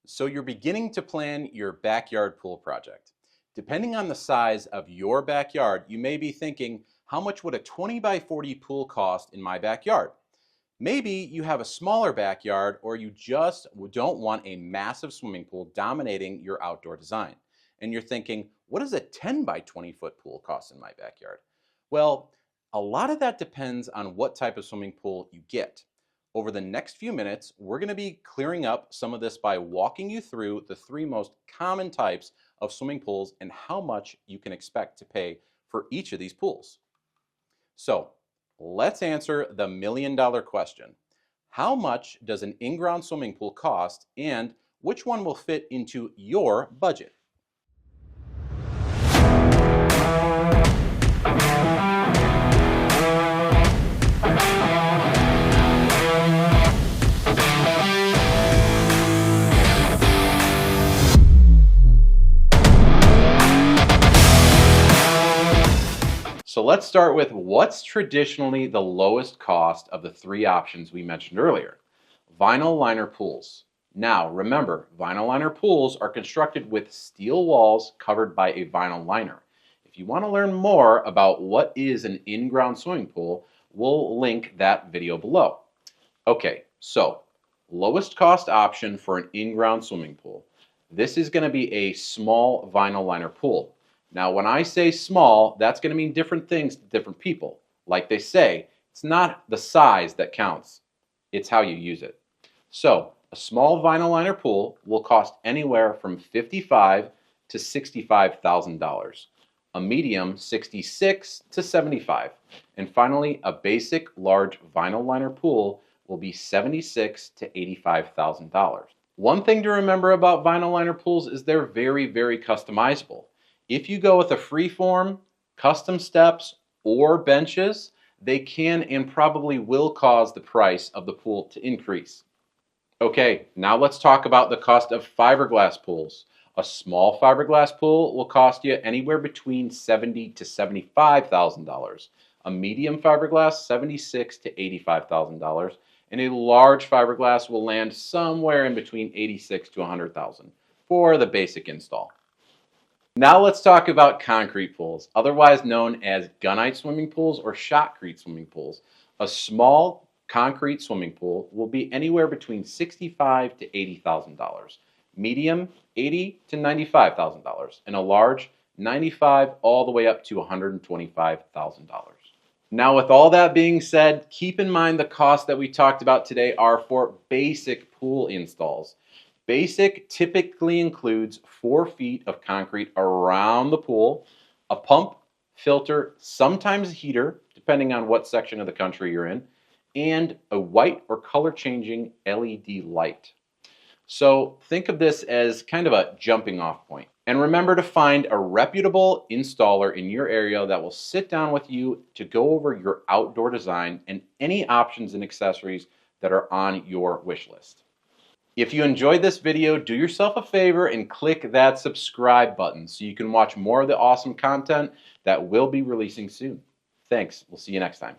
So you're beginning to plan your backyard pool project. Depending on the size of your backyard, you may be thinking, how much would a 20 by 40 pool cost in my backyard? Maybe you have a smaller backyard or you just don't want a massive swimming pool dominating your outdoor design. And you're thinking, what does a 10 by 20 foot pool cost in my backyard? Well, a lot of that depends on what type of swimming pool you get. Over the next few minutes, we're going to be clearing up some of this by walking you through the three most common types of swimming pools and how much you can expect to pay for each of these pools. So let's answer the million-dollar question. How much does an in-ground swimming pool cost, and which one will fit into your budget? So let's start with what's traditionally the lowest cost of the three options we mentioned earlier. Vinyl liner pools. Now remember, vinyl liner pools are constructed with steel walls covered by a vinyl liner. If you want to learn more about what is an in-ground swimming pool, we'll link that video below. Okay, so lowest cost option for an in-ground swimming pool. This is going to be a small vinyl liner pool. Now, when I say small, that's going to mean different things to different people. Like they say, it's not the size that counts, it's how you use it. So, a small vinyl liner pool will cost anywhere from $55,000 to $65,000. A medium, $66,000 to $75,000. And finally, a basic large vinyl liner pool will be $76,000 to $85,000. One thing to remember about vinyl liner pools is they're very, very customizable. If you go with a freeform, custom steps, or benches, they can and probably will cause the price of the pool to increase. Okay, now let's talk about the cost of fiberglass pools. A small fiberglass pool will cost you anywhere between $70,000 to $75,000. A medium fiberglass, $76,000 to $85,000. And a large fiberglass will land somewhere in between $86,000 to $100,000 for the basic install. Now let's talk about concrete pools, otherwise known as Gunite swimming pools or shotcrete swimming pools. A small concrete swimming pool will be anywhere between $65,000 to $80,000. Medium, $80,000 to $95,000. And a large, $95,000 all the way up to $125,000. Now with all that being said, keep in mind the costs that we talked about today are for basic pool installs. Basic typically includes 4 feet of concrete around the pool, a pump, filter, sometimes a heater, depending on what section of the country you're in, and a white or color changing LED light. So think of this as kind of a jumping off point. And remember to find a reputable installer in your area that will sit down with you to go over your outdoor design and any options and accessories that are on your wish list. If you enjoyed this video, do yourself a favor and click that subscribe button so you can watch more of the awesome content that we'll be releasing soon. Thanks. We'll see you next time.